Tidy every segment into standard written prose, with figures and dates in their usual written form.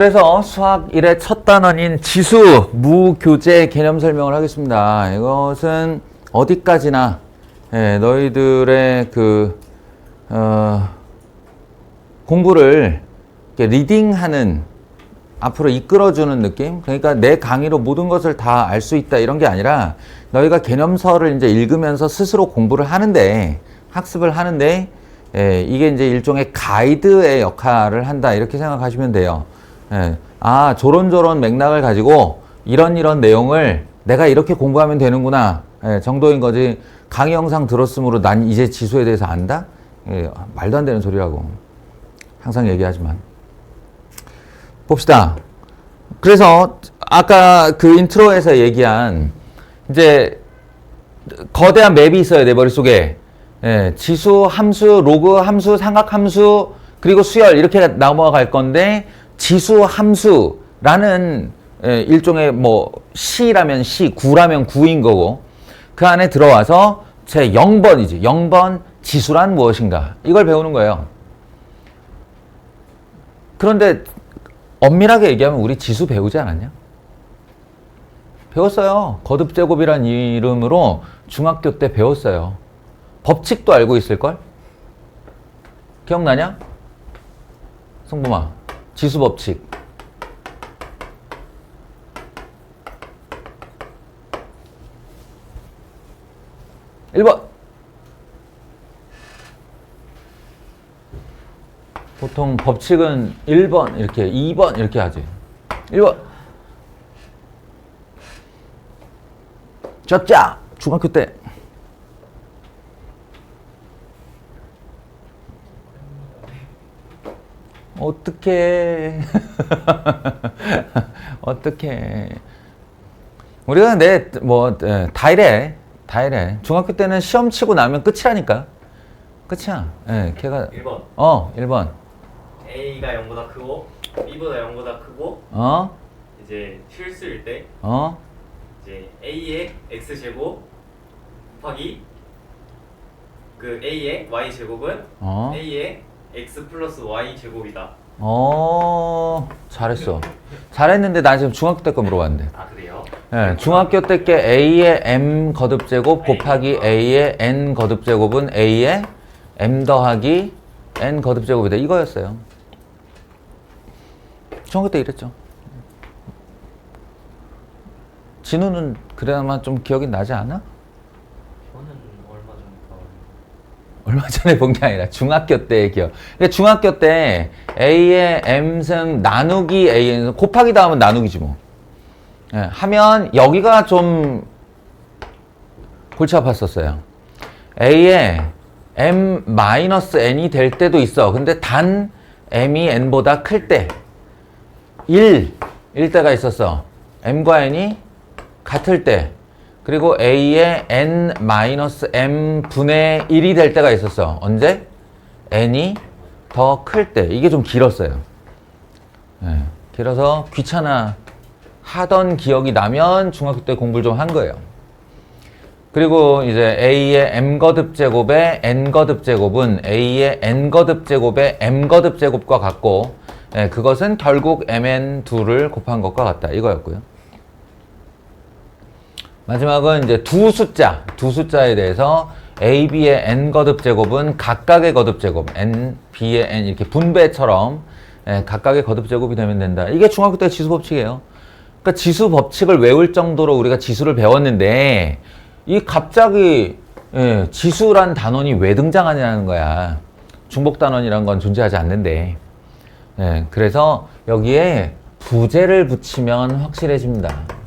그래서 수학 1의 첫 단원인 지수, 무교재 개념 설명을 하겠습니다. 이것은 어디까지나 너희들의 공부를 이렇게 리딩하는, 앞으로 이끌어주는 느낌? 그러니까 내 강의로 모든 것을 다 알 수 있다 이런 게 아니라 너희가 개념서를 이제 읽으면서 스스로 공부를 하는데, 학습을 하는데 이게 이제 일종의 가이드의 역할을 한다 이렇게 생각하시면 돼요. 아, 저런 맥락을 가지고 이런 내용을 내가 이렇게 공부하면 되는구나 정도인 거지. 강의 영상 들었으므로 난 이제 지수에 대해서 안다? 말도 안 되는 소리라고 항상 얘기하지만. 봅시다. 그래서 아까 그 인트로에서 얘기한 이제 거대한 맵이 있어요, 내 머릿속에. 지수, 함수, 로그 함수, 삼각 함수, 그리고 수열 이렇게 넘어갈 건데, 지수 함수라는 일종의 뭐 C라면 C, 구라면 구인 거고, 그 안에 들어와서 제 0번이지. 0번 지수란 무엇인가? 이걸 배우는 거예요. 그런데 엄밀하게 얘기하면 우리 지수 배우지 않았냐? 배웠어요. 거듭제곱이란 이름으로 중학교 때 배웠어요. 법칙도 알고 있을걸? 기억나냐? 성범아. 지수 법칙. (1번) 보통 법칙은 1번 이렇게, 2번 이렇게 하지. 1번 쩌짜. 중학교 때. 어떡해. 어떡해. 우리가 다 이래. 중학교 때는 시험 치고 나면 끝이라니까. 끝이야. 걔가. 1번. 1번. A가 0보다 크고 B보다 0보다 크고 이제 실수일 때 이제 A의 X제곱 곱하기 그 A의 Y제곱은 A의 X 플러스 Y 제곱이다. 잘했어. 잘했는데 나 지금 중학교 때 거 물어봤는데. 아, 그래요? 중학교 때 게 A의 M 거듭제곱 곱하기 A의 N 거듭제곱은 A의 M 더하기 N 거듭제곱이다. 이거였어요. 중학교 때 이랬죠. 진우는 그나마 좀 기억이 나지 않아? 저는 얼마 전에 본 게 아니라 중학교 때의 기억. 그러니까 중학교 때 A의 M승 나누기 A의 곱하기 다음은 나누기지 뭐. 하면 여기가 좀 골치 아팠었어요. A의 M-N이 될 때도 있어. 근데 단 M이 N보다 클 때 1일 때가 있었어. M과 N이 같을 때. 그리고 A의 N-M 분의 1이 될 때가 있었어. 언제? N이 더 클 때. 이게 좀 길었어요. 길어서 귀찮아 하던 기억이 나면 중학교 때 공부를 좀 한 거예요. 그리고 이제 A의 M거듭제곱의 N거듭제곱은 A의 N거듭제곱의 M거듭제곱과 같고, 그것은 결국 MN2를 곱한 것과 같다. 이거였고요. 마지막은 이제 두 숫자에 대해서 A, B의 N 거듭제곱은 각각의 거듭제곱, N, B의 N 이렇게 분배처럼 각각의 거듭제곱이 되면 된다. 이게 중학교 때 지수 법칙이에요. 그러니까 지수 법칙을 외울 정도로 우리가 지수를 배웠는데, 이 갑자기 지수란 단원이 왜 등장하냐는 거야. 중복 단원이란 건 존재하지 않는데. 그래서 여기에 부재를 붙이면 확실해집니다.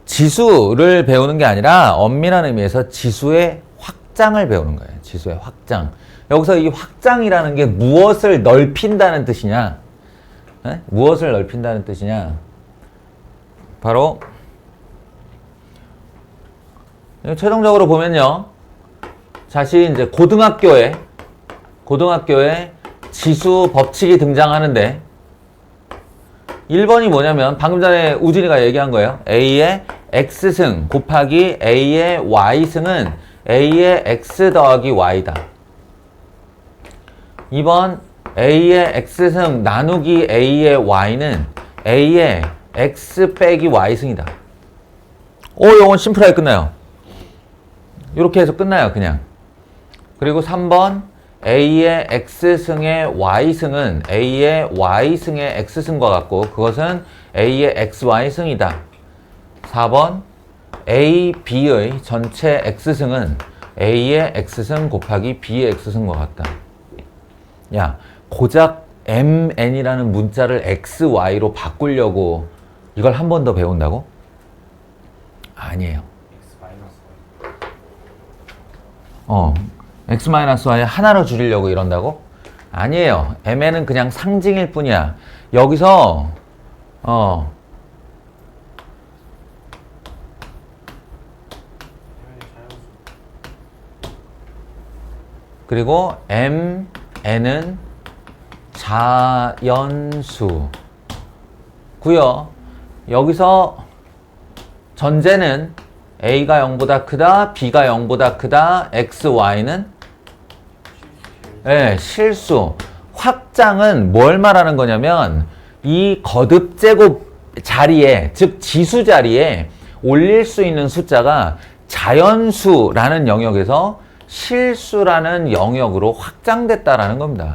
지수를 배우는 게 아니라 엄밀한 의미에서 지수의 확장을 배우는 거예요. 지수의 확장. 여기서 이 확장이라는 게 무엇을 넓힌다는 뜻이냐? 무엇을 넓힌다는 뜻이냐? 바로 최종적으로 보면요. 다시 이제 고등학교에 지수 법칙이 등장하는데, 1번이 뭐냐면 방금 전에 우진이가 얘기한 거예요. A의 X승 곱하기 A의 Y승은 A의 X 더하기 Y다. 2번 A의 X승 나누기 A의 Y는 A의 X 빼기 Y승이다. 요건 심플하게 끝나요. 이렇게 해서 끝나요, 그냥. 그리고 3번 A의 X승의 Y승은 A의 Y승의 X승과 같고 그것은 A의 XY승이다. 4번 A, B의 전체 X승은 A의 X승 곱하기 B의 X승과 같다. 야, 고작 MN이라는 문자를 XY로 바꾸려고 이걸 한 번 더 배운다고? 아니에요. X-Y에 하나로 줄이려고 이런다고? 아니에요. MN은 그냥 상징일 뿐이야. 여기서 그리고 MN은 자연수고요. 여기서 전제는 A가 0보다 크다, B가 0보다 크다, X, Y는 실수. 확장은 뭘 말하는 거냐면 이 거듭제곱 자리에, 즉 지수 자리에 올릴 수 있는 숫자가 자연수라는 영역에서 실수라는 영역으로 확장됐다라는 겁니다.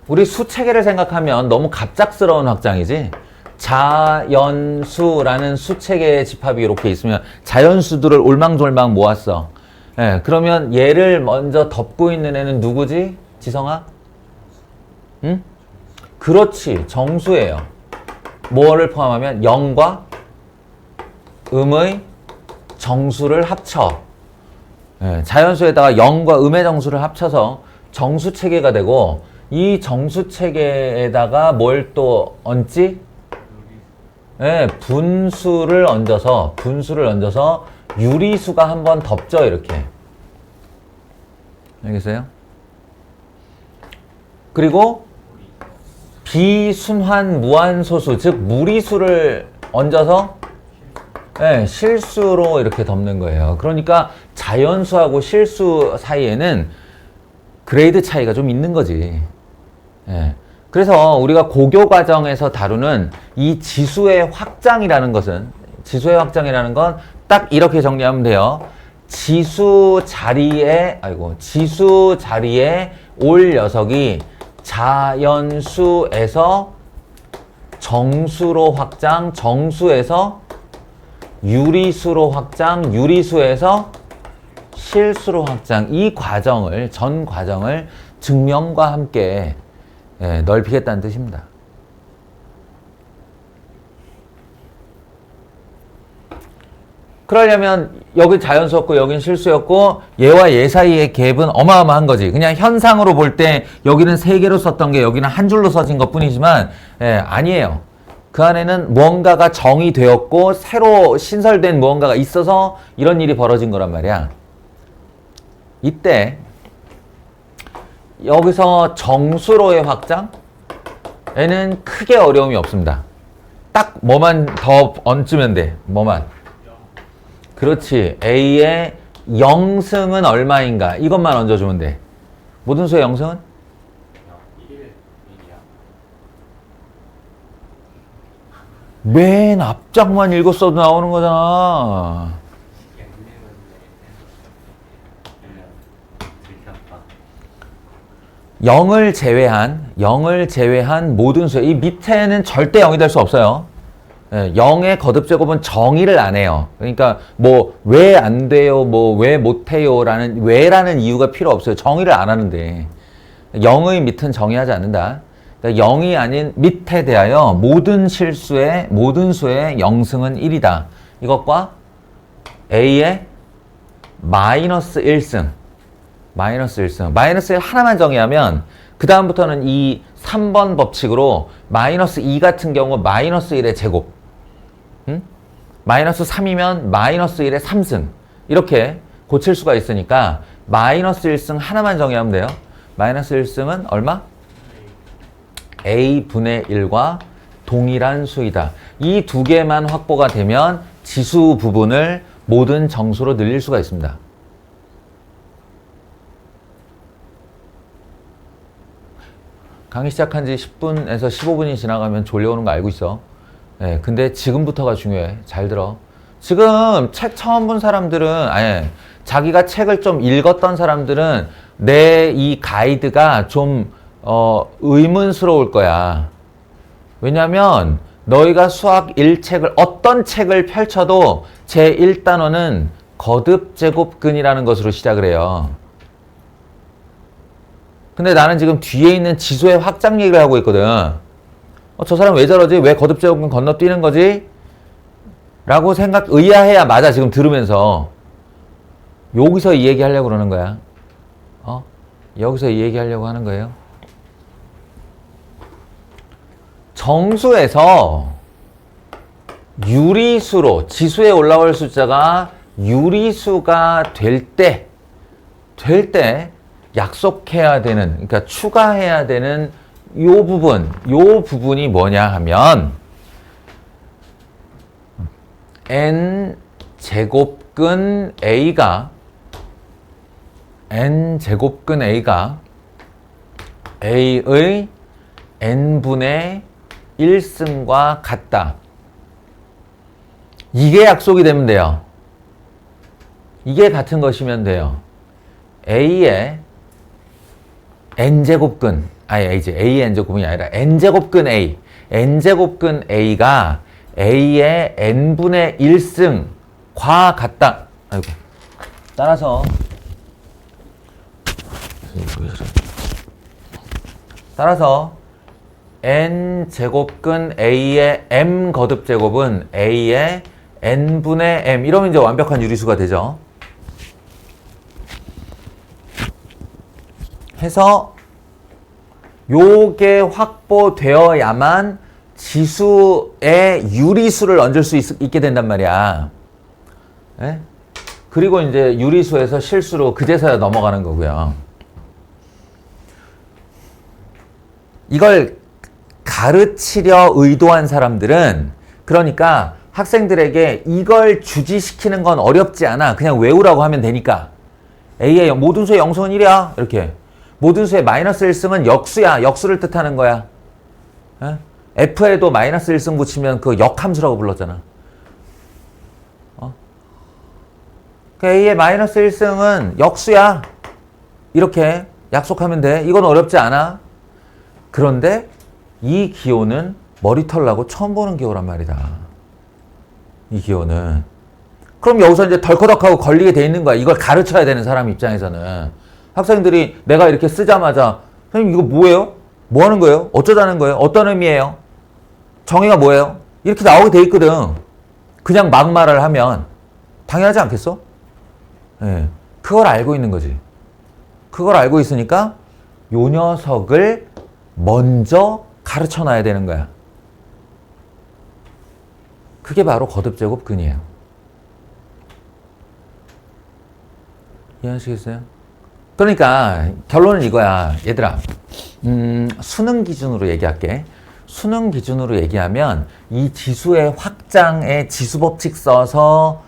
우리 수체계를 생각하면 너무 갑작스러운 확장이지. 자연수라는 수체계의 집합이 이렇게 있으면 자연수들을 올망졸망 모았어. 그러면 얘를 먼저 덮고 있는 애는 누구지? 지성아? 응? 그렇지. 정수예요. 뭐를 포함하면 0과 음의 정수를 합쳐. 자연수에다가 0과 음의 정수를 합쳐서 정수체계가 되고 이 정수체계에다가 뭘 또 얹지? 분수를 얹어서 유리수가 한번 덮죠, 이렇게. 알겠어요? 그리고 비순환 무한소수, 즉 무리수를 얹어서 실수로 이렇게 덮는 거예요. 그러니까 자연수하고 실수 사이에는 그레이드 차이가 좀 있는 거지. 그래서 우리가 고교 과정에서 다루는 이 지수의 확장이라는 건 딱 이렇게 정리하면 돼요. 지수 자리에 올 녀석이 자연수에서 정수로 확장, 정수에서 유리수로 확장, 유리수에서 실수로 확장. 전 과정을 증명과 함께 넓히겠다는 뜻입니다. 그러려면 여기 자연수였고 여긴 실수였고 얘와 얘 사이의 갭은 어마어마한 거지. 그냥 현상으로 볼 때 여기는 3개로 썼던 게 여기는 한 줄로 써진 것 뿐이지만 아니에요. 그 안에는 무언가가 정의되었고 새로 신설된 무언가가 있어서 이런 일이 벌어진 거란 말이야. 이때 여기서 정수로의 확장에는 크게 어려움이 없습니다. 딱 뭐만 더 얹으면 돼. 뭐만. 그렇지. A의 0승은 얼마인가? 이것만 얹어주면 돼. 모든 수의 0승은? 1이야. 맨 앞장만 읽었어도 나오는 거잖아. 0을 제외한 모든 수. 이 밑에는 절대 0이 될 수 없어요. 0의 거듭제곱은 정의를 안 해요. 그러니까 뭐 왜 안 돼요, 뭐 왜 못해요 라는 왜라는 이유가 필요 없어요. 정의를 안 하는데 0의 밑은 정의하지 않는다. 그러니까 0이 아닌 밑에 대하여 모든 수의 0승은 1이다. 이것과 A의 마이너스 1승 마이너스 1 하나만 정의하면 그 다음부터는 이 3번 법칙으로 마이너스 2 같은 경우 마이너스 1의 제곱, 마이너스 3이면 마이너스 1의 3승 이렇게 고칠 수가 있으니까 마이너스 1승 하나만 정의하면 돼요. 마이너스 1승은 얼마? A분의 1과 동일한 수이다. 이 두 개만 확보가 되면 지수 부분을 모든 정수로 늘릴 수가 있습니다. 강의 시작한 지 10분에서 15분이 지나가면 졸려오는 거 알고 있어. 예, 근데 지금부터가 중요해. 잘 들어. 지금 책 처음 본 사람들은, 자기가 책을 좀 읽었던 사람들은 내 이 가이드가 좀, 의문스러울 거야. 왜냐면, 너희가 수학 1책을, 어떤 책을 펼쳐도 제1단원은 거듭제곱근이라는 것으로 시작을 해요. 근데 나는 지금 뒤에 있는 지수의 확장 얘기를 하고 있거든. 저 사람 왜 저러지? 왜 거듭제곱근 건너뛰는 거지? 라고 의아해야 맞아, 지금 들으면서. 여기서 이 얘기 하려고 그러는 거야. 여기서 이 얘기 하려고 하는 거예요. 정수에서 유리수로, 지수에 올라올 숫자가 유리수가 될 때 약속해야 되는, 그러니까 추가해야 되는 요 부분이 뭐냐 하면 n 제곱근 a가 a의 n분의 1승과 같다. 이게 약속이 되면 돼요. 이게 같은 것이면 돼요. a의 n제곱근, a의 n제곱근이 아니라 n제곱근 a. n제곱근 a가 a의 n분의 1승과 같다. 아이고. 따라서 n제곱근 a의 m 거듭제곱은 a의 n분의 m. 이러면 이제 완벽한 유리수가 되죠. 해서 요게 확보되어야만 지수의 유리수를 얹을 수 있게 된단 말이야. 예? 그리고 이제 유리수에서 실수로 그제서야 넘어가는 거고요. 이걸 가르치려 의도한 사람들은, 그러니까 학생들에게 이걸 주지시키는 건 어렵지 않아. 그냥 외우라고 하면 되니까. A의 모든 수의 0승은 1이야. 이렇게. 모든 수의 마이너스 1승은 역수야. 역수를 뜻하는 거야. 에? F에도 마이너스 1승 붙이면 그 역함수라고 불렀잖아. A의 마이너스 1승은 역수야. 이렇게 약속하면 돼. 이건 어렵지 않아. 그런데 이 기호는 머리털 나고 처음 보는 기호란 말이다. 이 기호는. 그럼 여기서 이제 덜커덕하고 걸리게 돼 있는 거야. 이걸 가르쳐야 되는 사람 입장에서는. 학생들이 내가 이렇게 쓰자마자 선생님 이거 뭐예요? 뭐 하는 거예요? 어쩌자는 거예요? 어떤 의미예요? 정의가 뭐예요? 이렇게 나오게 돼 있거든. 그냥 막말을 하면 당연하지 않겠어? 네. 그걸 알고 있는 거지. 그걸 알고 있으니까 요 녀석을 먼저 가르쳐 놔야 되는 거야. 그게 바로 거듭제곱근이에요. 이해하시겠어요? 그러니까 결론은 이거야. 얘들아, 수능 기준으로 얘기할게. 수능 기준으로 얘기하면 이 지수의 확장에 지수법칙 써서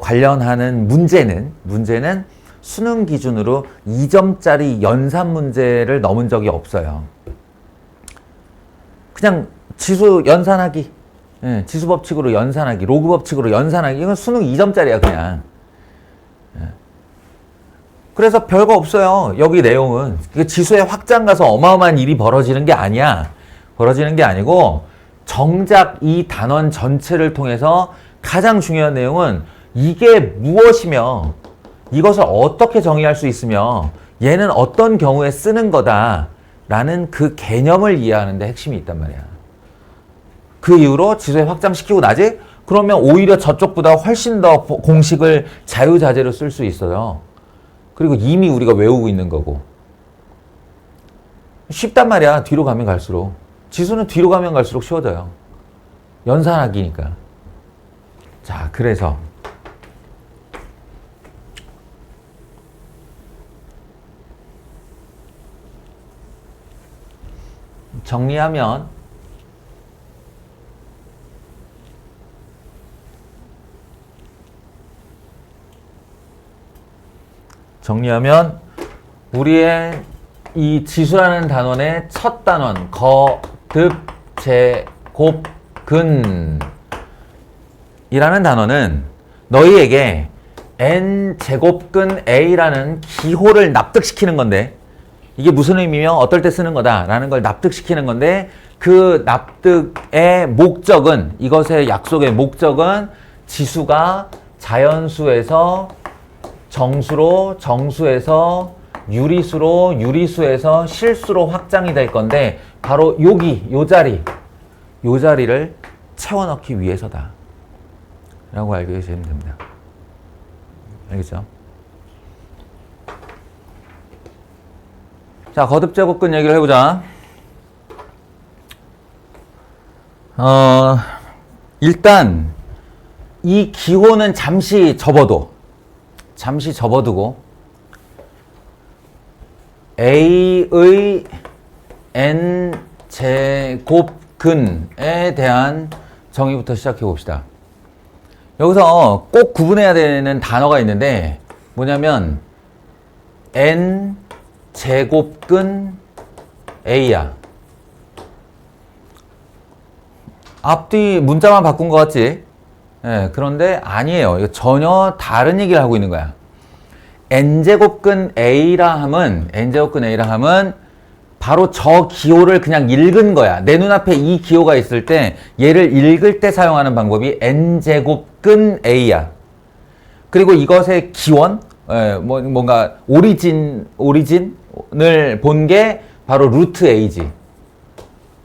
관련하는 문제는 수능 기준으로 2점짜리 연산 문제를 넘은 적이 없어요. 그냥 지수 연산하기, 지수 법칙으로 연산하기, 로그 법칙으로 연산하기, 이건 수능 2점짜리야 그냥. 그래서 별거 없어요. 여기 내용은 지수의 확장 가서 어마어마한 일이 벌어지는 게 아니야. 벌어지는 게 아니고 정작 이 단원 전체를 통해서 가장 중요한 내용은 이게 무엇이며 이것을 어떻게 정의할 수 있으며 얘는 어떤 경우에 쓰는 거다라는 그 개념을 이해하는 데 핵심이 있단 말이야. 그 이후로 지수에 확장시키고 나지? 그러면 오히려 저쪽보다 훨씬 더 공식을 자유자재로 쓸 수 있어요. 그리고 이미 우리가 외우고 있는 거고. 쉽단 말이야. 뒤로 가면 갈수록. 지수는 뒤로 가면 갈수록 쉬워져요. 연산하기니까. 자, 그래서 정리하면 정리하면 우리의 이 지수라는 단원의 첫 단원 거듭 제곱 근 이라는 단어는 너희에게 n 제곱근 a라는 기호를 납득시키는 건데 이게 무슨 의미며 어떨 때 쓰는 거다라는 걸 납득시키는 건데 그 납득의 목적은 이것의 약속의 목적은 지수가 자연수에서 정수로 정수에서 유리수로 유리수에서 실수로 확장이 될 건데 바로 여기 요 자리를 채워넣기 위해서다 라고 알고 계시면 됩니다. 알겠죠? 자, 거듭제곱근 얘기를 해보자. 일단 이 기호는 잠시 접어두고 a의 n 제곱근에 대한 정의부터 시작해 봅시다. 여기서 꼭 구분해야 되는 단어가 있는데 뭐냐면 n 제곱근 a야. 앞뒤 문자만 바꾼 것 같지? 예, 그런데 아니에요. 이거 전혀 다른 얘기를 하고 있는 거야. n제곱근 a라 함은 바로 저 기호를 그냥 읽은 거야. 내 눈앞에 이 기호가 있을 때 얘를 읽을 때 사용하는 방법이 n제곱근 a야. 그리고 이것의 기원, 뭔가 오리진을 본 게 바로 루트 a지.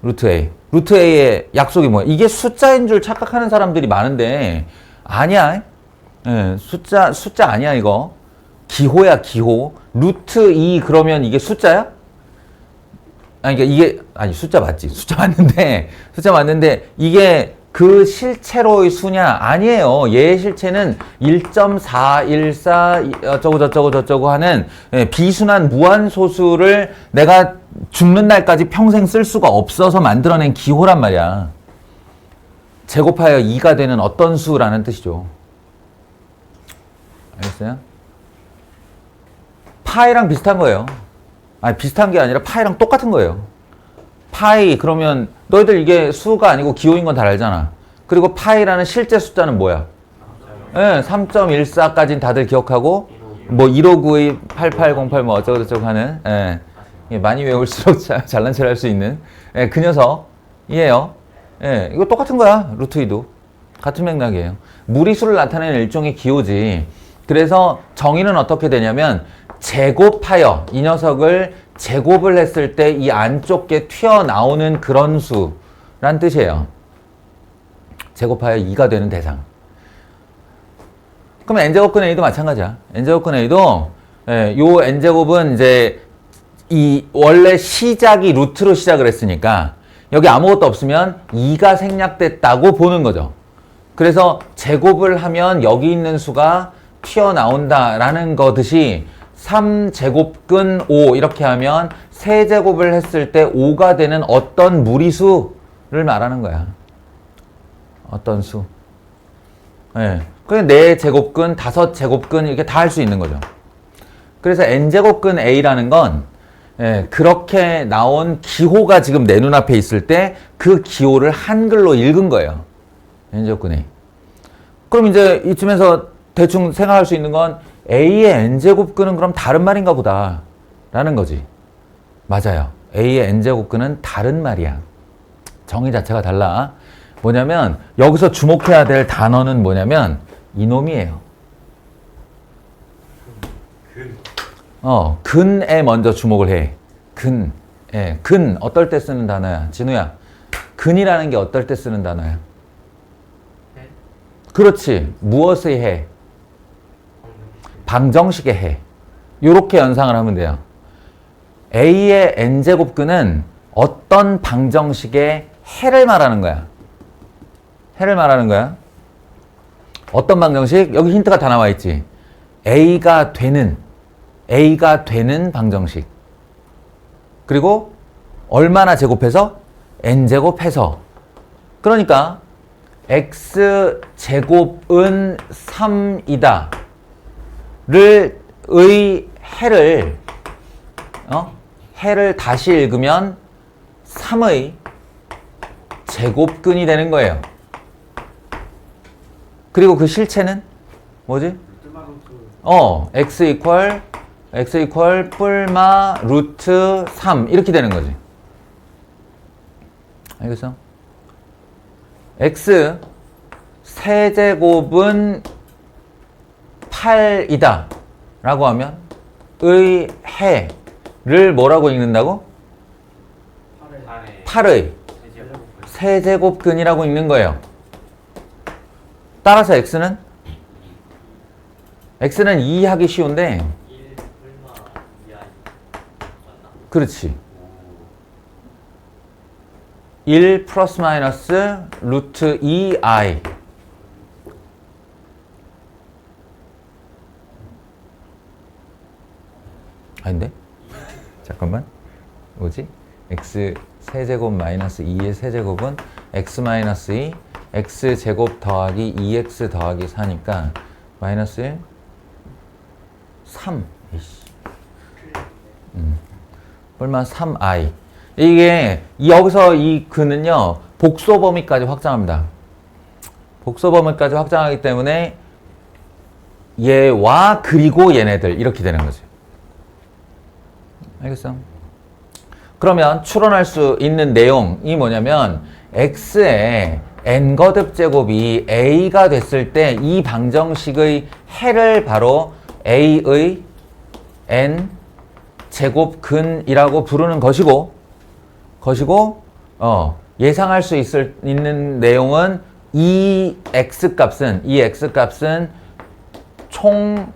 루트 A. 루트 A의 약속이 뭐야? 이게 숫자인 줄 착각하는 사람들이 많은데 아니야. 예, 숫자 아니야 이거. 기호야 기호. 루트 2 그러면 이게 숫자야? 숫자 맞지. 숫자 맞는데 이게 그 실체로의 수냐? 아니에요. 얘의 실체는 1.414 어쩌고 하는 비순환 무한소수를 내가 죽는 날까지 평생 쓸 수가 없어서 만들어낸 기호란 말이야. 제곱하여 2가 되는 어떤 수라는 뜻이죠. 알겠어요? 파이랑 비슷한 거예요. 아니 비슷한 게 아니라 파이랑 똑같은 거예요. 파이 그러면 너희들 이게 수가 아니고 기호인 건 다 알잖아. 그리고 파이라는 실제 숫자는 뭐야? 3.14까지는 다들 기억하고 뭐 1592, 8808 뭐 어쩌고저쩌고 하는 많이 외울수록 잘난 체를 할 수 있는 그 녀석이에요. 이거 똑같은 거야. 루트 2도. 같은 맥락이에요. 무리수를 나타내는 일종의 기호지. 그래서 정의는 어떻게 되냐면 제곱하여 이 녀석을 제곱을 했을 때 이 안쪽 게 튀어나오는 그런 수란 뜻이에요. 제곱하여 2가 되는 대상. 그럼 n제곱근 a도 마찬가지야. n제곱근 a도 요 n제곱은 이제 이 원래 시작이 루트로 시작을 했으니까 여기 아무것도 없으면 2가 생략됐다고 보는 거죠. 그래서 제곱을 하면 여기 있는 수가 튀어나온다라는 거듯이 3제곱근 5 이렇게 하면 세제곱을 했을 때 5가 되는 어떤 무리수를 말하는 거야. 어떤 수. 그냥 4제곱근, 5제곱근 이렇게 다 할 수 있는 거죠. 그래서 n제곱근 a라는 건 그렇게 나온 기호가 지금 내 눈앞에 있을 때 그 기호를 한글로 읽은 거예요. n제곱근 a. 그럼 이제 이쯤에서 대충 생각할 수 있는 건 a의 n제곱근은 그럼 다른 말인가 보다 라는 거지. 맞아요. a의 n제곱근은 다른 말이야. 정의 자체가 달라. 뭐냐면 여기서 주목해야 될 단어는 뭐냐면 이놈이에요. 근에 먼저 주목을 해. 근. 근 어떨 때 쓰는 단어야? 진우야. 근이라는 게 어떨 때 쓰는 단어야? 그렇지. 무엇의 해? 방정식의 해. 요렇게 연상을 하면 돼요. a의 n제곱근은 어떤 방정식의 해를 말하는 거야. 해를 말하는 거야. 어떤 방정식? 여기 힌트가 다 나와 있지. a가 되는 방정식. 그리고 얼마나 제곱해서? n제곱해서. 그러니까 x제곱은 3이다 의 해를 해를 다시 읽으면 3의 제곱근이 되는 거예요. 그리고 그 실체는 뭐지? x 이퀄 뿔마 루트 3 이렇게 되는 거지. 알겠어? x 세제곱은 8이다 라고 하면 의 해를 뭐라고 읽는다고? 8의 세제곱근이라고 읽는 거예요. 따라서 x는 2 하기 쉬운데 1 불마 2i 맞나? 그렇지. 1 플러스 마이너스 루트 2i 아닌데? 잠깐만. 뭐지? x 세제곱 마이너스 2의 세제곱은 x 마이너스 2 x 제곱 더하기 2x 더하기 4니까 마이너스 1 3 이씨. 얼마 3i 이게 여기서 이 근은요 복소 범위까지 확장합니다. 복소 범위까지 확장하기 때문에 얘와 그리고 얘네들 이렇게 되는 거지. 알겠어? 그러면 추론할 수 있는 내용이 뭐냐면 x의 n거듭 제곱이 a가 됐을 때 이 방정식의 해를 바로 a의 n 제곱근이라고 부르는 것이고 예상할 수 있는 내용은 이 x 값은 총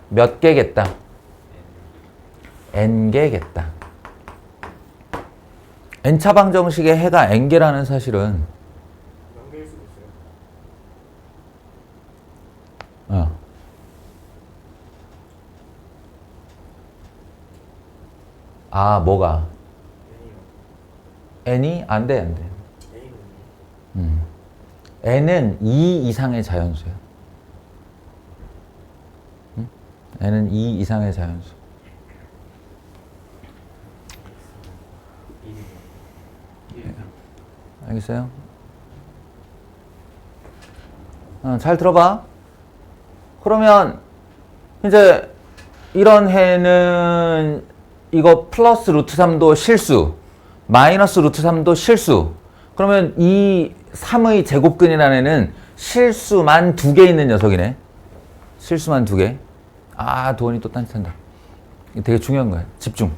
몇 개겠다? n개겠다. n차 방정식의 해가 n개라는 사실은 연계일 수도 있어요. 뭐가? N이요. n이? 안 돼. A는 n은 2 이상의 자연수야. n은 2 이상의 자연수. 알겠어요? 잘 들어봐. 그러면 이제 이런 해는 이거 플러스 루트 3도 실수, 마이너스 루트 3도 실수. 그러면 이 3의 제곱근이라는 애는 실수만 2개 있는 녀석이네. 실수만 2개. 도원이 또 딴짓한다. 이게 되게 중요한 거야. 집중.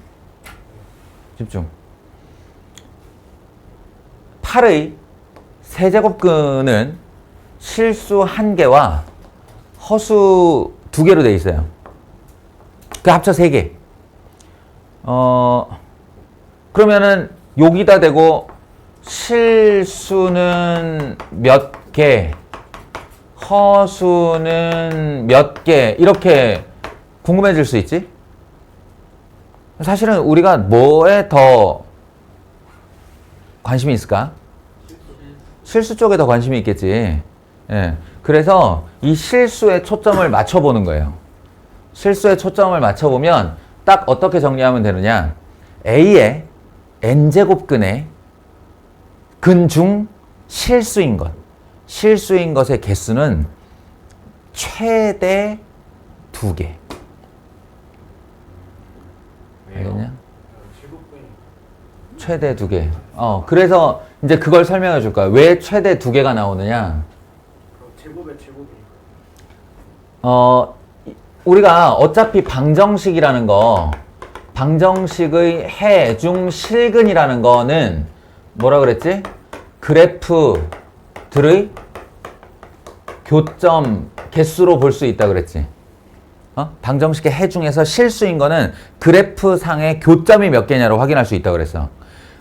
8의 세제곱근은 실수 1개와 허수 2개로 되어 있어요. 그 합쳐 3개. 그러면은 여기다 대고 실수는 몇 개, 허수는 몇 개, 이렇게 궁금해질 수 있지? 사실은 우리가 뭐에 더 관심이 있을까? 실수 쪽에 더 관심이 있겠지. 예. 그래서 이 실수에 초점을 맞춰보는 거예요. 실수에 초점을 맞춰보면 딱 어떻게 정리하면 되느냐. A의 n제곱근의 근 중 실수인 것의 개수는 최대 2개. 알겠냐? 제곱근이 최대 2개. 그래서 이제 그걸 설명해 줄 거야. 왜 최대 2개가 나오느냐? 그럼 제곱의 제곱이니까. 우리가 어차피 방정식이라는 거, 방정식의 해 중 실근이라는 거는 뭐라 그랬지? 그래프들의 교점 개수로 볼 수 있다 그랬지. 방정식의 해 중에서 실수인 거는 그래프상의 교점이 몇 개냐로 확인할 수 있다 그랬어.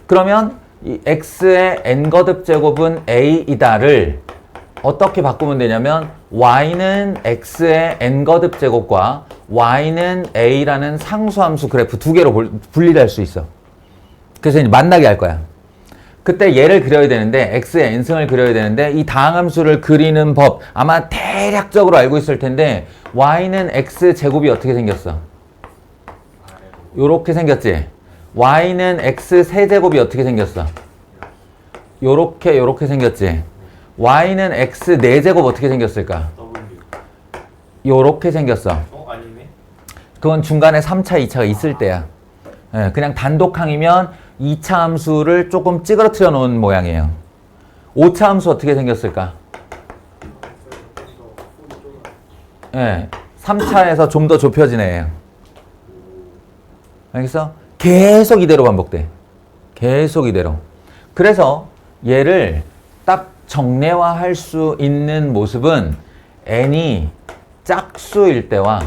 그러면 이 x의 n거듭 제곱은 a이다를 어떻게 바꾸면 되냐면 y는 x의 n거듭 제곱과 y는 a라는 상수함수 그래프 2개로 분리할 수 있어. 그래서 이제 만나게 할 거야. 그때 얘를 그려야 되는데 x의 n승을 그려야 되는데 이 다항함수를 그리는 법 아마 대략적으로 알고 있을 텐데 y는 x 제곱이 어떻게 생겼어? 요렇게 생겼지? y는 x 세제곱이 어떻게 생겼어? 요렇게 생겼지? y는 x 4제곱 어떻게 생겼을까? W. 요렇게 생겼어. 아니네. 그건 중간에 3차, 2차가 있을 때야. 예, 그냥 단독항이면 2차 함수를 조금 찌그러뜨려 놓은 모양이에요. 5차 함수 어떻게 생겼을까? 예, 3차에서 좀 더 좁혀지네. 알겠어? 계속 이대로 반복돼. 계속 이대로. 그래서 얘를 딱 정례화할 수 있는 모습은 n이 짝수일 때와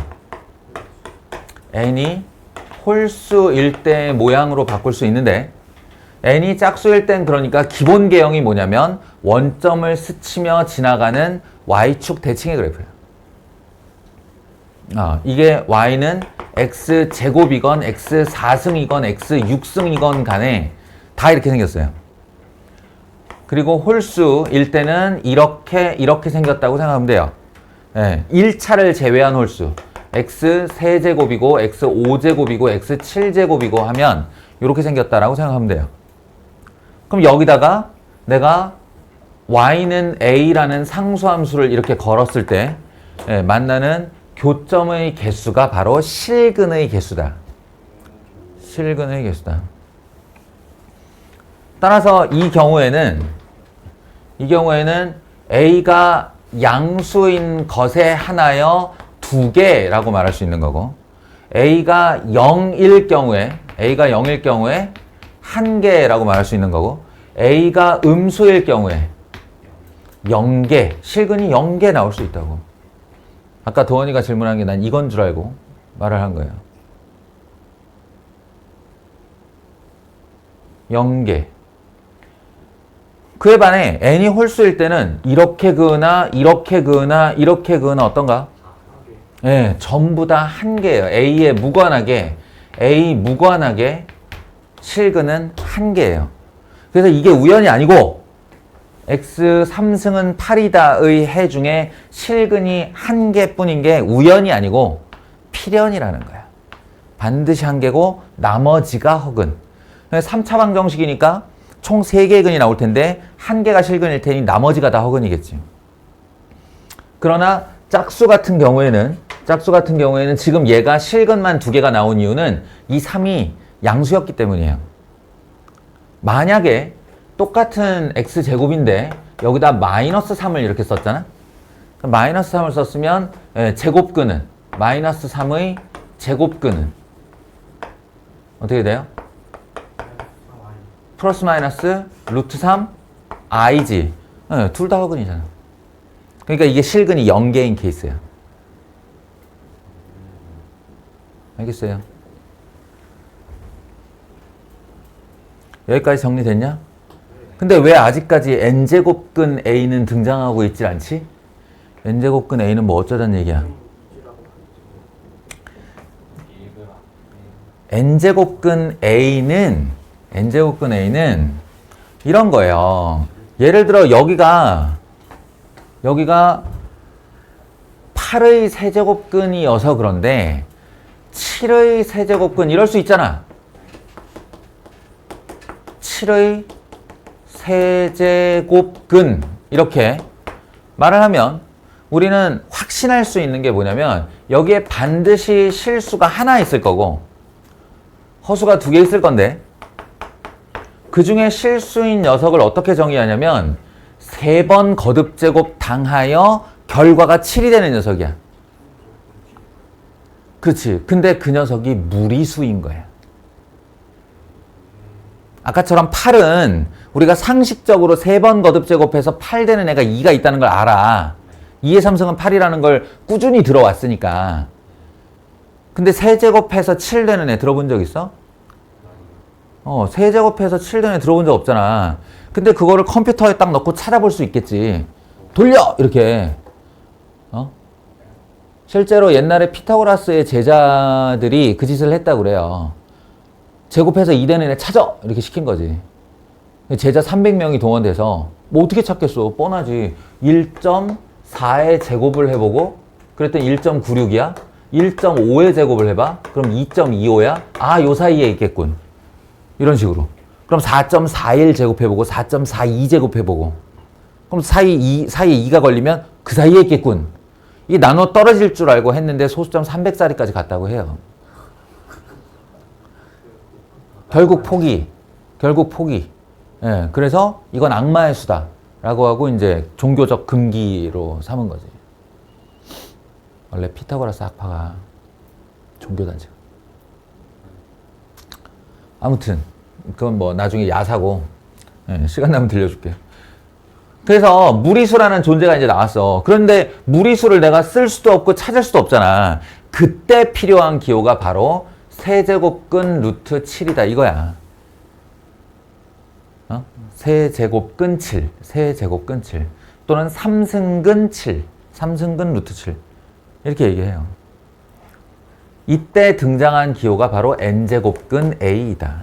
n이 홀수일 때 모양으로 바꿀 수 있는데 n이 짝수일 땐 그러니까 기본 개형이 뭐냐면 원점을 스치며 지나가는 y축 대칭의 그래프예요. 이게 y는 x제곱이건 x4승이건 x6승이건 간에 다 이렇게 생겼어요. 그리고 홀수일 때는 이렇게 생겼다고 생각하면 돼요. 예, 1차를 제외한 홀수 x3제곱이고 x5제곱이고 x7제곱이고 하면 이렇게 생겼다라고 생각하면 돼요. 그럼 여기다가 내가 y는 a라는 상수함수를 이렇게 걸었을 때 만나는 교점의 개수가 바로 실근의 개수다. 실근의 개수다. 따라서 이 경우에는 a가 양수인 것에 하나여 2개라고 말할 수 있는 거고 a가 0일 경우에 1개라고 말할 수 있는 거고 a가 음수일 경우에 0개, 실근이 0개 나올 수 있다고. 아까 도원이가 질문한 게 난 이건 줄 알고 말을 한 거예요. 0개. 그에 반해 n이 홀수일 때는 이렇게 그으나 이렇게 그으나 이렇게 그으나 어떤가? 예, 전부 다 한 개예요. A에 무관하게 실근은 한 개예요. 그래서 이게 우연이 아니고 x 3승은 8이다의 해 중에 실근이 한 개뿐인 게 우연이 아니고 필연이라는 거야. 반드시 한 개고 나머지가 허근. 3차 방정식이니까 총 3개의 근이 나올 텐데 한 개가 실근일 테니 나머지가 다 허근이겠지. 그러나 짝수 같은 경우에는 지금 얘가 실근만 2개가 나온 이유는 이 3이 양수였기 때문이에요. 만약에 똑같은 x제곱인데 여기다 마이너스 3을 이렇게 썼잖아. 마이너스 3을 썼으면 제곱근은 마이너스 3의 제곱근은 어떻게 돼요? 플러스 마이너스 루트 3 i지. 둘 다 허근이잖아. 그러니까 이게 실근이 0개인 케이스야. 알겠어요? 여기까지 정리됐냐? 근데 왜 아직까지 n제곱근 a는 등장하고 있질 않지? n제곱근 a는 뭐 어쩌자는 얘기야? n제곱근 a는 이런 거예요. 예를 들어 여기가 8의 세제곱근이어서 그런데 7의 세제곱근 이럴 수 있잖아. 7의 세제곱근 이렇게 말을 하면 우리는 확신할 수 있는 게 뭐냐면 여기에 반드시 실수가 하나 있을 거고 허수가 2개 있을 건데 그 중에 실수인 녀석을 어떻게 정의하냐면 3번 거듭제곱 당하여 결과가 7이 되는 녀석이야. 그렇지. 근데 그 녀석이 무리수인 거야. 아까처럼 8은 우리가 상식적으로 3번 거듭제곱해서 8 되는 애가 2가 있다는 걸 알아. 2의 3승은 8이라는 걸 꾸준히 들어왔으니까. 근데 세제곱해서 7 되는 애 들어본 적 있어? 세제곱해서 7 되는 애 들어본 적 없잖아. 근데 그거를 컴퓨터에 딱 넣고 찾아볼 수 있겠지. 돌려! 이렇게. 실제로 옛날에 피타고라스의 제자들이 그 짓을 했다고 그래요. 제곱해서 2 되는 애 찾아! 이렇게 시킨 거지. 제자 300명이 동원돼서 뭐 어떻게 찾겠어? 뻔하지. 1.4의 제곱을 해보고 그랬더니 1.96이야? 1.5의 제곱을 해봐. 그럼 2.25야? 아, 요 사이에 있겠군. 이런 식으로. 그럼 4.41 제곱해보고 4.42 제곱해보고 그럼 사이에 2가 걸리면 그 사이에 있겠군. 이 나눠 떨어질 줄 알고 했는데 소수점 300자리까지 갔다고 해요. 결국 포기. 예, 그래서 이건 악마의 수다라고 하고 이제 종교적 금기로 삼은 거지. 원래 피타고라스 학파가 종교단체. 아무튼 그건 뭐 나중에 야사고 예, 시간 나면 들려줄게. 그래서 무리수라는 존재가 이제 나왔어. 그런데 무리수를 내가 쓸 수도 없고 찾을 수도 없잖아. 그때 필요한 기호가 바로 세제곱근 루트 7이다 이거야. 세제곱근 7, 세제곱근 7 또는 3승근 7, 3승근 루트 7 이렇게 얘기해요. 이때 등장한 기호가 바로 n제곱근 a이다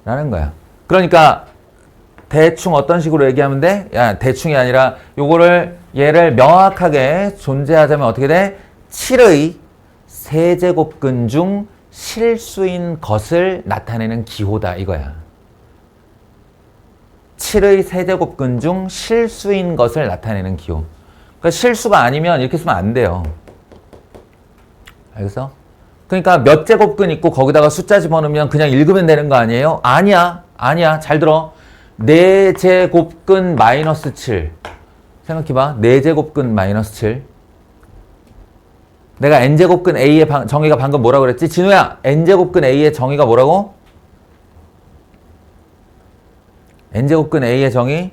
라는 거야. 그러니까 대충 어떤 식으로 얘기하면 돼? 야, 대충이 아니라 요거를 얘를 명확하게 존재하자면 어떻게 돼? 7의 세제곱근 중 실수인 것을 나타내는 기호다 이거야. 7의 세제곱근 중 실수인 것을 나타내는 기호. 그러니까 실수가 아니면 이렇게 쓰면 안 돼요. 알겠어? 그러니까 몇 제곱근 있고 거기다가 숫자 집어넣으면 그냥 읽으면 되는 거 아니에요? 아니야. 잘 들어. 4제곱근 마이너스 7. 생각해봐. 4제곱근 마이너스 7. 내가 n제곱근 a의 정의가 방금 뭐라고 그랬지? 진우야, n제곱근 a의 정의가 뭐라고? n제곱근 a의 정의?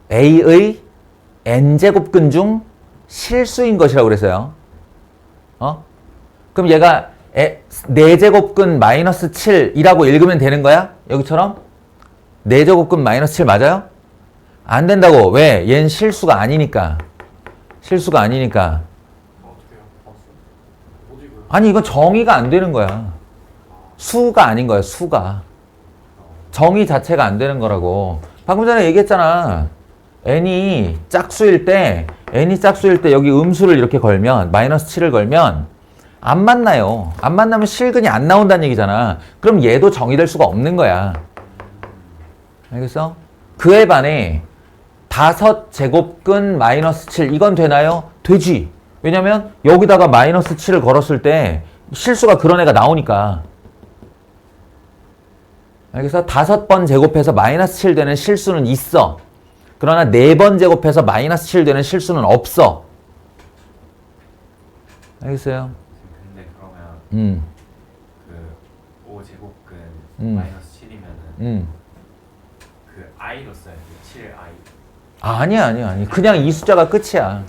a의 n제곱근 중 실수인 것이라고 그랬어요. 그럼 얘가 4제곱근 마이너스 7이라고 읽으면 되는 거야? 여기처럼? 4제곱근 마이너스 7 맞아요? 안 된다고. 왜? 얘는 실수가 아니니까. 아니, 이건 정의가 안 되는 거야. 수가 아닌 거야, 수가. 정의 자체가 안 되는 거라고. 방금 전에 얘기했잖아. n이 짝수일 때 여기 음수를 이렇게 걸면, 마이너스 7을 걸면, 안 만나요. 안 만나면 실근이 안 나온다는 얘기잖아. 그럼 얘도 정의될 수가 없는 거야. 알겠어? 그에 반해 5제곱근 마이너스 7 이건 되나요? 되지. 왜냐면 여기다가 마이너스 7을 걸었을 때 실수가 그런 애가 나오니까. 알겠어? 5번 제곱해서 마이너스 7 되는 실수는 있어. 그러나 4번 제곱해서 마이너스 7 되는 실수는 없어. 알겠어요? 근데 그러면 그 5제곱근 마이너스 7이면은 그 i로 써야지. 7i. 아니. 그냥 이 숫자가 끝이야.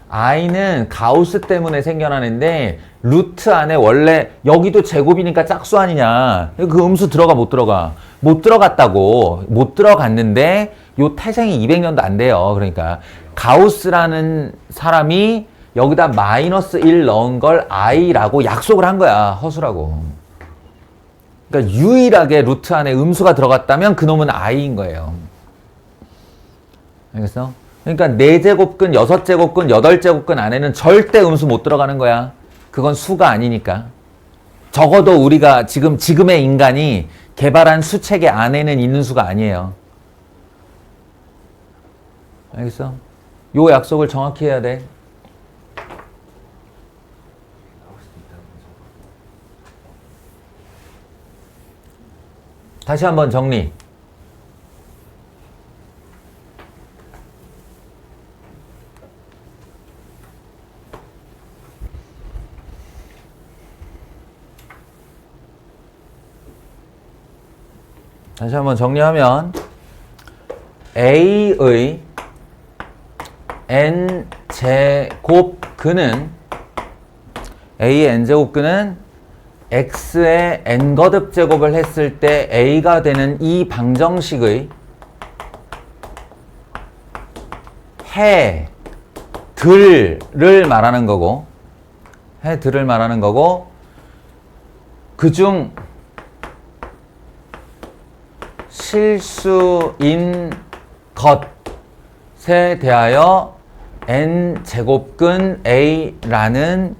i는 가우스 때문에 생겨나는데 루트 안에 원래 여기도 제곱이니까 짝수 아니냐. 그 음수 들어가 못 들어가? 못 들어갔다고. 못 들어갔는데 요 태생이 200년도 안 돼요. 그러니까 가우스라는 사람이 여기다 마이너스 1 넣은 걸 i라고 약속을 한 거야. 허수라고. 그러니까 유일하게 루트 안에 음수가 들어갔다면 그놈은 i인 거예요. 알겠어? 그러니까 4제곱근, 6제곱근, 8제곱근 안에는 절대 음수 못 들어가는 거야. 그건 수가 아니니까. 적어도 우리가 지금의 인간이 개발한 수체계 안에는 있는 수가 아니에요. 알겠어? 요 약속을 정확히 해야 돼. 다시 한번 정리. 다시 한번 정리하면 A의 n제곱근은 A의 n제곱근은 X의 n거듭 제곱을 했을 때 A가 되는 이 방정식의 해들을 말하는 거고 그중 실수인 것에 대하여 n제곱근 a라는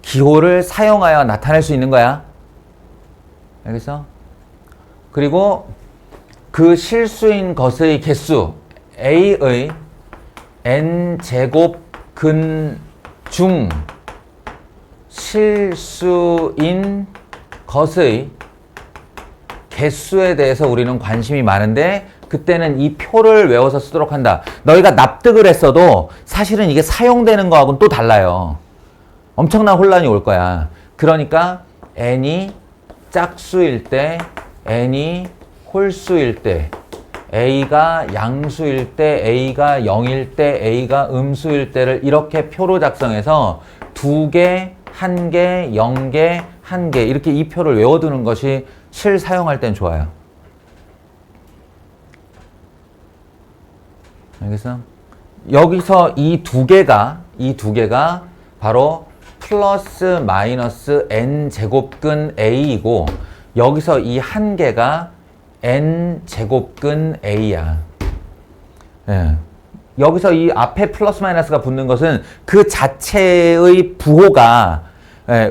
기호를 사용하여 나타낼 수 있는 거야. 알겠어? 그리고 그 실수인 것의 개수 a의 n제곱근 중 실수인 것의 개수에 대해서 우리는 관심이 많은데 그때는 이 표를 외워서 쓰도록 한다. 너희가 납득을 했어도 사실은 이게 사용되는 거하고는 또 달라요. 엄청난 혼란이 올 거야. 그러니까 n이 짝수일 때, n이 홀수일 때, a가 양수일 때, a가 0일 때, a가 음수일 때를 이렇게 표로 작성해서 2개, 1개, 0개, 1개 이렇게 이 표를 외워두는 것이 실 사용할 땐 좋아요. 알겠어? 여기서 이 두 개가 바로 플러스 마이너스 n제곱근 a이고 여기서 이 한 개가 n제곱근 a야. 예. 여기서 이 앞에 플러스 마이너스가 붙는 것은 그 자체의 부호가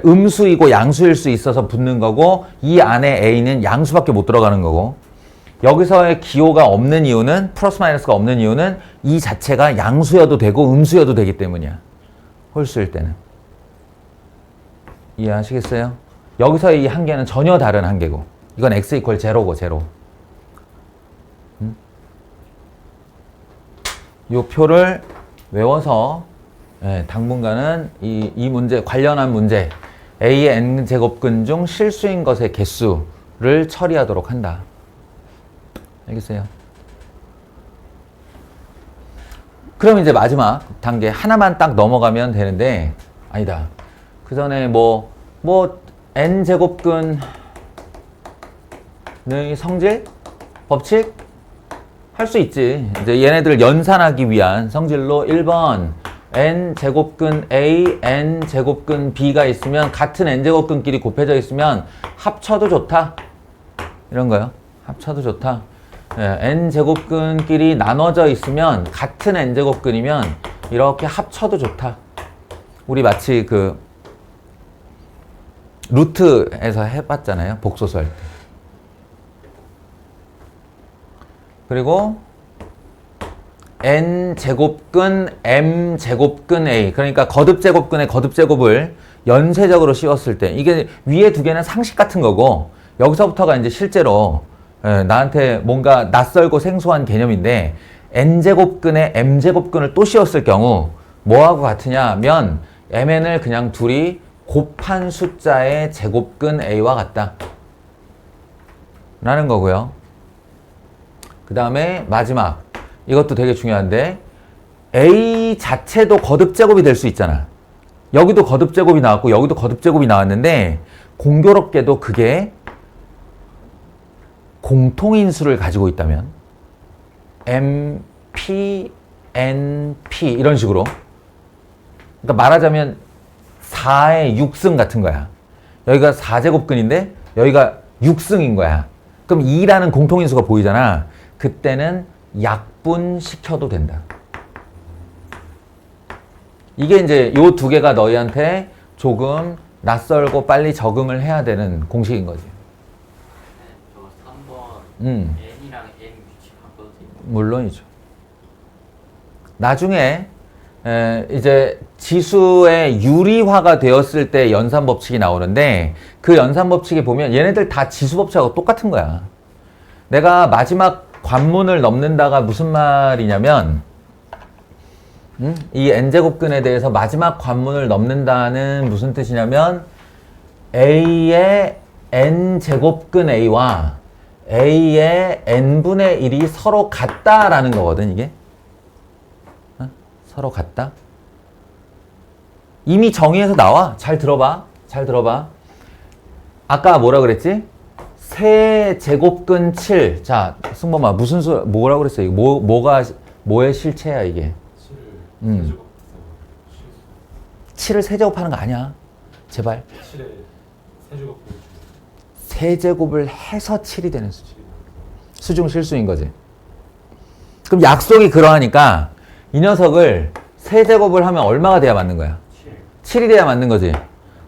음수이고 양수일 수 있어서 붙는 거고 이 안에 a는 양수밖에 못 들어가는 거고 여기서의 기호가 없는 이유는 플러스 마이너스가 없는 이유는 이 자체가 양수여도 되고 음수여도 되기 때문이야. 홀수일 때는. 이해하시겠어요? 여기서의 이 한계는 전혀 다른 한계고 이건 x 이퀄 제로고 제로. 이 표를 외워서 당분간은 이 문제 관련한 문제 a의 n제곱근 중 실수인 것의 개수를 처리하도록 한다. 알겠어요? 그럼 이제 마지막 단계 하나만 딱 넘어가면 되는데 아니다. 그 전에 뭐 n제곱근의 성질? 법칙? 할 수 있지. 이제 얘네들을 연산하기 위한 성질로 1번 n제곱근 A, n제곱근 B가 있으면 같은 n제곱근끼리 곱해져 있으면 합쳐도 좋다. 이런 거요. 합쳐도 좋다. n제곱근끼리 나눠져 있으면 같은 n제곱근이면 이렇게 합쳐도 좋다. 우리 마치 그 루트에서 해봤잖아요. 복소수 할 때. 그리고 n제곱근 m제곱근 a 그러니까 거듭제곱근의 거듭제곱을 연쇄적으로 씌웠을 때 이게 위에 두 개는 상식 같은 거고 여기서부터가 이제 실제로 나한테 뭔가 낯설고 생소한 개념인데 n제곱근에 m제곱근을 또 씌웠을 경우 뭐하고 같으냐 하면 mn을 그냥 둘이 곱한 숫자의 제곱근 a와 같다 라는 거고요. 그 다음에 마지막 이것도 되게 중요한데 a 자체도 거듭제곱이 될 수 있잖아. 여기도 거듭제곱이 나왔고 여기도 거듭제곱이 나왔는데 공교롭게도 그게 공통인수를 가지고 있다면 m, p, n, p 이런 식으로 그러니까 말하자면 4의 6승 같은 거야. 여기가 4제곱근인데 여기가 6승인 거야. 그럼 2라는 공통인수가 보이잖아. 그때는 약분시켜도 된다. 이게 이제 요 두 개가 너희한테 조금 낯설고 빨리 적응을 해야 되는 공식인 거지. 저 3번 n이랑 n 규칙 바꿔도 돼요? 물론이죠. 나중에 이제 지수의 유리화가 되었을 때 연산법칙이 나오는데 그 연산법칙에 보면 얘네들 다 지수법칙하고 똑같은 거야. 내가 마지막 관문을 넘는다가 무슨 말이냐면 이 n제곱근에 대해서 마지막 관문을 넘는다는 무슨 뜻이냐면 a의 n제곱근 a와 a의 n분의 1이 서로 같다라는 거거든 이게. 서로 같다. 이미 정의에서 나와. 잘 들어봐. 잘 들어봐. 아까 뭐라 그랬지? 세제곱근 7. 자, 승범아, 무슨 뭐라고 그랬어? 이거 뭐의 실체야, 이게? 7을 세제곱하는 거 아니야. 제발. 7의 세제곱. 세제곱을 해서 7이 되는 수지. 수중 실수인 거지. 그럼 약속이 그러하니까 이 녀석을 세제곱을 하면 얼마가 돼야 맞는 거야? 7이 돼야 맞는 거지.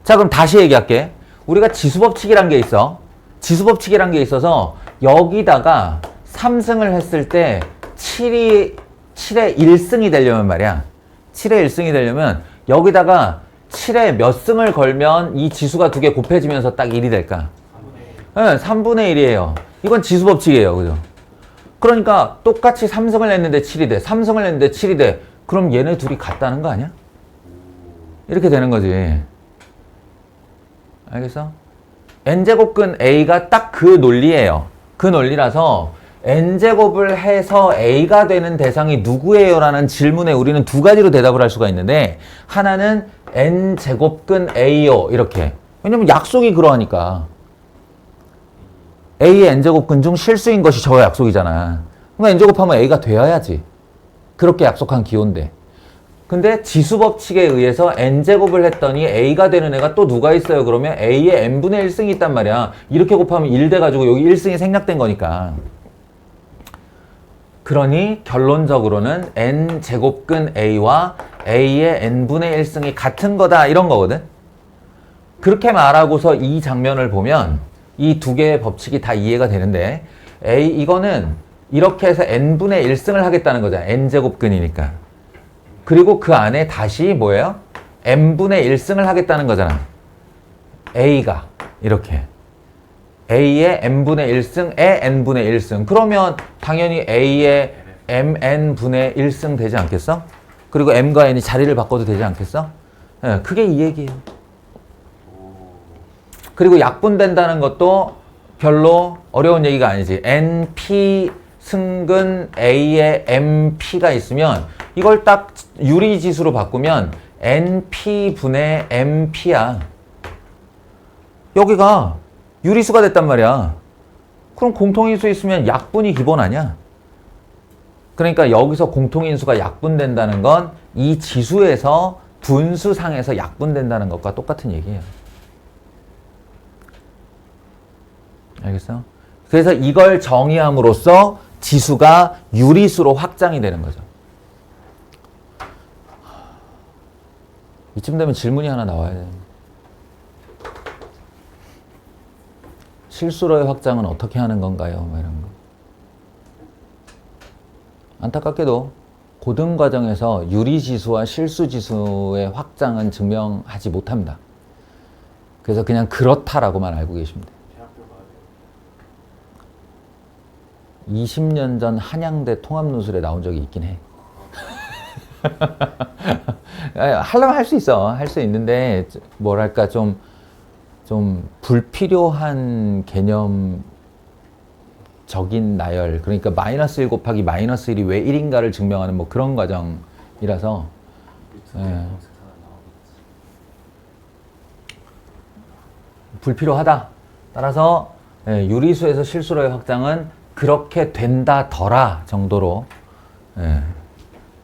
자, 그럼 다시 얘기할게. 우리가 지수법칙이란 게 있어. 지수법칙이란 게 있어서 여기다가 3승을 했을 때 7의 1승이 되려면 말이야. 7의 1승이 되려면 여기다가 7에 몇 승을 걸면 이 지수가 두 개 곱해지면서 딱 1이 될까? 3분의 1이에요. 이건 지수법칙이에요. 그죠? 그러니까 똑같이 3승을 했는데 7이 돼. 3승을 했는데 7이 돼. 그럼 얘네 둘이 같다는 거 아니야? 이렇게 되는 거지. 알겠어? n제곱근 a가 딱 그 논리예요. 그 논리라서 n제곱을 해서 a가 되는 대상이 누구예요? 라는 질문에 우리는 두 가지로 대답을 할 수가 있는데 하나는 n제곱근 a요. 이렇게. 왜냐면 약속이 그러하니까. a의 n제곱근 중 실수인 것이 저 약속이잖아. 그러니까 n제곱하면 a가 되어야지. 그렇게 약속한 기호인데. 근데 지수법칙에 의해서 n제곱을 했더니 a가 되는 애가 또 누가 있어요? 그러면 a의 n분의 1승이 있단 말이야. 이렇게 곱하면 1 돼가지고 여기 1승이 생략된 거니까. 그러니 결론적으로는 n제곱근 a와 a의 n분의 1승이 같은 거다 이런 거거든. 그렇게 말하고서 이 장면을 보면 이 두 개의 법칙이 다 이해가 되는데 이거는 이렇게 해서 n분의 1승을 하겠다는 거잖아. n제곱근이니까. 그리고 그 안에 다시 뭐예요? n분의 1승을 하겠다는 거잖아. a가 이렇게. a의 n분의 1승에 n분의 1승. 그러면 당연히 a의 mn분의 1승 되지 않겠어? 그리고 m과 n이 자리를 바꿔도 되지 않겠어? 네, 그게 이 얘기예요. 그리고 약분된다는 것도 별로 어려운 얘기가 아니지. np 승근 a의 mp가 있으면 이걸 딱 유리지수로 바꾸면 np분의 mp야. 여기가 유리수가 됐단 말이야. 그럼 공통인수 있으면 약분이 기본 아니야? 그러니까 여기서 공통인수가 약분된다는 건 이 지수에서 분수상에서 약분된다는 것과 똑같은 얘기예요. 알겠어? 그래서 이걸 정의함으로써 지수가 유리수로 확장이 되는 거죠. 이쯤 되면 질문이 하나 나와야 돼요. 실수로의 확장은 어떻게 하는 건가요? 뭐 이런 거. 안타깝게도 고등 과정에서 유리지수와 실수지수의 확장은 증명하지 못합니다. 그래서 그냥 그렇다라고만 알고 계십니다. 20년 전 한양대 통합노술에 나온 적이 있긴 해. 하려면 할 수 있어. 할 수 있는데 뭐랄까 좀 불필요한 개념적인 나열. 그러니까 마이너스 1 곱하기 마이너스 1이 왜 1인가를 증명하는 뭐 그런 과정이라서 불필요하다. 따라서 유리수에서 실수로의 확장은 그렇게 된다더라 정도로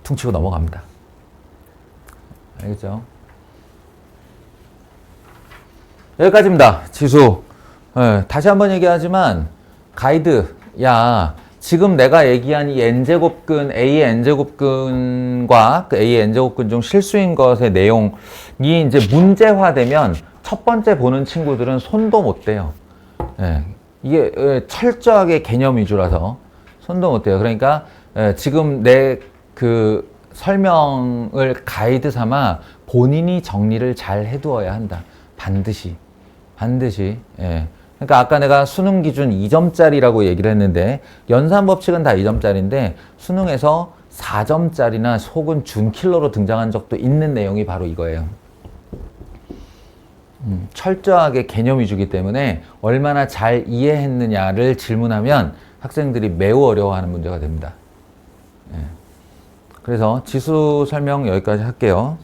퉁치고 넘어갑니다. 알겠죠? 여기까지입니다. 지수. 다시 한번 얘기하지만 가이드. 야, 지금 내가 얘기한 이 n제곱근, a의 n제곱근과 그 a의 n제곱근 중 실수인 것의 내용이 이제 문제화되면 첫 번째 보는 친구들은 손도 못 대요. 이게 철저하게 개념 위주라서 손도 못 대요. 그러니까 지금 내 그 설명을 가이드 삼아 본인이 정리를 잘 해두어야 한다. 반드시. 그러니까 아까 내가 수능 기준 2점짜리라고 얘기를 했는데 연산 법칙은 다 2점짜리인데 수능에서 4점짜리나 혹은 준킬러로 등장한 적도 있는 내용이 바로 이거예요. 철저하게 개념 위주이기 때문에 얼마나 잘 이해했느냐를 질문하면 학생들이 매우 어려워하는 문제가 됩니다. 그래서 지수 설명 여기까지 할게요.